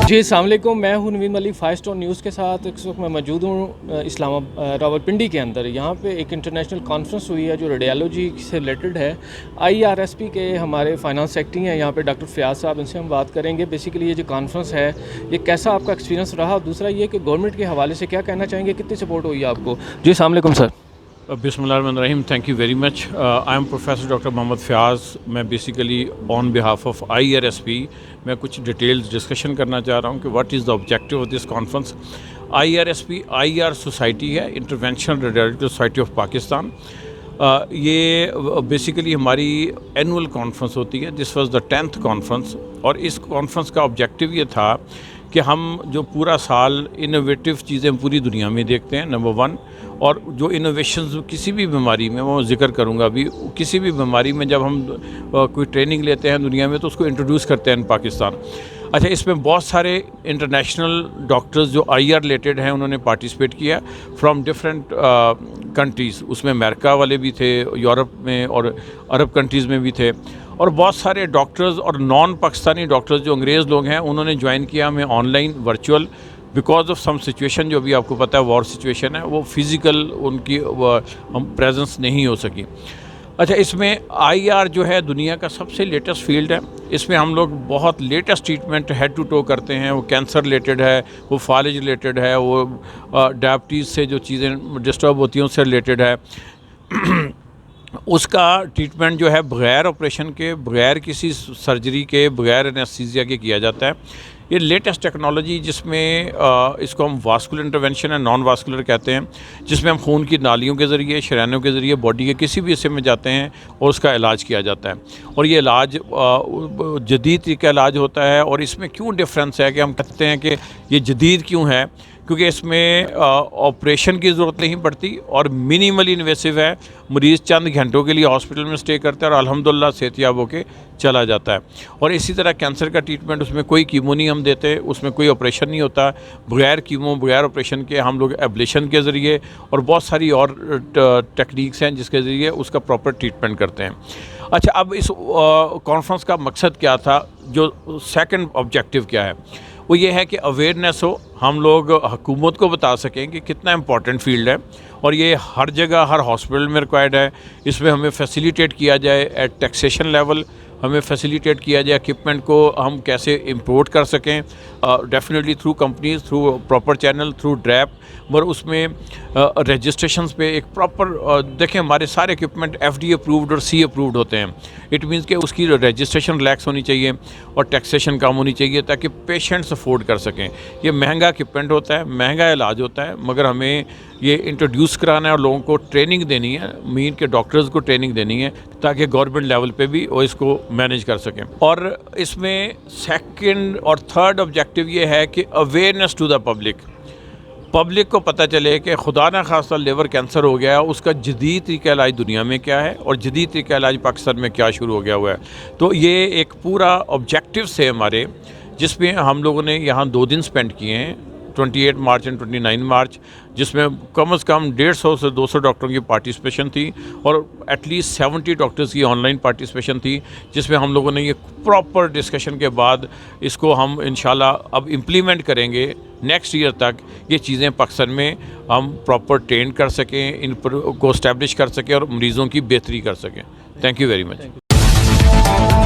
جی السلام علیکم، میں ہوں نوید ملک 5 اسٹار نیوز کے ساتھ. اس وقت میں موجود ہوں راولپنڈی کے اندر. یہاں پہ ایک انٹرنیشنل کانفرنس ہوئی ہے جو ریڈیالوجی سے ریلیٹڈ ہے. IRSP کے ہمارے فائنانس سیکٹری ہیں یہاں پہ ڈاکٹر فیاض صاحب، ان سے ہم بات کریں گے. بیسیکلی یہ جو کانفرنس ہے یہ کیسا آپ کا ایکسپیرینس رہا، دوسرا یہ کہ گورنمنٹ کے حوالے سے کیا کہنا چاہیں گے، کتنی سپورٹ ہوئی آپ کو. جی السلام علیکم سر. بسم اللہ الرحمن الرحیم. Thank you very much. I am professor doctor Muhammad Fayyaz. میں basically on behalf of IRSP میں کچھ ڈیٹیلز ڈسکشن کرنا چاہ رہا ہوں کہ what is the objective of this conference. IRSP IR society ہے، انٹرونشنل ریڈیالوجی سوسائٹی آف پاکستان. یہ بیسیکلی ہماری اینول کانفرنس ہوتی ہے. This was the 10th conference, اور اس کانفرنس کا آبجیکٹیو یہ تھا کہ ہم جو پورا سال انوویٹیو چیزیں پوری دنیا میں دیکھتے ہیں، نمبر 1. اور جو انوویشنز کسی بھی بیماری میں، وہ ذکر کروں گا ابھی، کسی بھی بیماری میں جب ہم کوئی ٹریننگ لیتے ہیں دنیا میں تو اس کو انٹروڈیوس کرتے ہیں پاکستان. اچھا، اس میں بہت سارے انٹرنیشنل ڈاکٹرز جو IR ریلیٹڈ ہیں انہوں نے پارٹیسپیٹ کیا فرام ڈفرینٹ کنٹریز. اس میں امریکہ والے بھی تھے، یورپ میں اور عرب کنٹریز میں بھی تھے، اور بہت سارے ڈاکٹرز اور نان پاکستانی ڈاکٹرز جو انگریز لوگ ہیں انہوں نے جوائن کیا ہمیں on line virtual. Because of some situation جو ابھی آپ کو پتہ ہے وار سچویشن ہے، وہ فزیکل ان کی پریزنس نہیں ہو سکی. اچھا، اس میں IR جو ہے دنیا کا سب سے لیٹسٹ فیلڈ ہے. اس میں ہم لوگ بہت لیٹسٹ ٹریٹمنٹ ہیڈ ٹو ٹو کرتے ہیں. وہ کینسر ریلیٹڈ ہے، وہ فالج ریلیٹڈ ہے، وہ ڈائبٹیز سے جو چیزیں ڈسٹرب ہوتی ہیں اس سے ریلیٹڈ ہے. اس کا ٹریٹمنٹ جو ہے بغیر آپریشن کے، بغیر کسی سرجری کے، بغیر انیستھیزیا کے کیا جاتا ہے. یہ لیٹسٹ ٹیکنالوجی جس میں اس کو ہم واسکولر انٹرونشن ہے، نان واسکولر کہتے ہیں، جس میں ہم خون کی نالیوں کے ذریعے، شریانوں کے ذریعے باڈی کے کسی بھی حصے میں جاتے ہیں اور اس کا علاج کیا جاتا ہے. اور یہ علاج جدید طریقہ علاج ہوتا ہے. اور اس میں کیوں ڈفرینس ہے کہ ہم کہتے ہیں کہ یہ جدید کیوں ہے؟ کیونکہ اس میں آپریشن کی ضرورت نہیں پڑتی اور منیملی انویسو ہے. مریض چند گھنٹوں کے لیے ہاسپٹل میں اسٹے کرتا ہے اور الحمدللہ صحت یاب ہو کے چلا جاتا ہے. اور اسی طرح کینسر کا ٹریٹمنٹ، اس میں کوئی کیمو نہیں ہم دیتے، اس میں کوئی آپریشن نہیں ہوتا. بغیر کیمو، بغیر آپریشن کے ہم لوگ ایبلیشن کے ذریعے اور بہت ساری اور ٹیکنیکس ہیں جس کے ذریعے اس کا پراپر ٹریٹمنٹ کرتے ہیں. اچھا، اب اس کانفرنس کا مقصد کیا تھا؟ جو سیکنڈ آبجیکٹیو کیا ہے وہ یہ ہے کہ اویئرنیس ہو، ہم لوگ حکومت کو بتا سکیں کہ کتنا امپورٹنٹ فیلڈ ہے اور یہ ہر جگہ ہر ہاسپٹل میں ریکوائرڈ ہے. اس میں ہمیں فیسیلیٹیٹ کیا جائے ایٹ ٹیکسیشن لیول، ہمیں فیسیلیٹیٹ کیا جائے اکوپمنٹ کو ہم کیسے امپورٹ کر سکیں، definitely through companies, through proper channel, through DRAP. مگر اس میں رجسٹریشنز پہ ایک پراپر دیکھیں، ہمارے سارے اکوپمنٹ FDA اپرووڈ اور C اپرووڈ ہوتے ہیں. اٹ مینس کہ اس کی رجسٹریشن ریلیکس ہونی چاہیے اور ٹیکسیشن کم ہونی چاہیے تاکہ پیشنٹس افورڈ کر سکیں. یہ مہنگا اکوپمنٹ ہوتا ہے، مہنگا علاج ہوتا ہے، مگر ہمیں یہ انٹروڈیوس کرانا ہے اور لوگوں کو ٹریننگ دینی ہے، مین کے ڈاکٹرز کو ٹریننگ دینی ہے تاکہ گورنمنٹ لیول پہ بھی وہ اس کو مینیج کر سکیں. اور اس میں سیکنڈ اور تھرڈ آبجیکٹیو یہ ہے کہ اویئرنیس ٹو دا پبلک کو پتہ چلے کہ خدا نہ خواستہ لیور کینسر ہو گیا، اس کا جدید طریقہ علاج دنیا میں کیا ہے اور جدید طریقہ علاج پاکستان میں کیا شروع ہو گیا ہوا ہے. تو یہ ایک پورا آبجیکٹیو سے ہمارے، جس میں ہم لوگوں نے یہاں 2 دن سپینڈ کیے ہیں، 28 مارچ اینڈ 29 مارچ، جس میں کم از کم 150 سے 200 ڈاکٹروں کی پارٹیسپیشن تھی اور ایٹ لیسٹ 70 ڈاکٹرز کی آن لائن پارٹیسپیشن تھی، جس میں ہم لوگوں نے یہ پراپر ڈسکشن کے بعد اس کو ہم انشاءاللہ اب امپلیمنٹ کریں گے نیکسٹ ایئر تک. یہ چیزیں پاکستان میں ہم پراپر ٹرین کر سکیں، ان پر کو اسٹیبلش کر سکیں اور مریضوں کی بہتری کر سکیں. Thank you very much.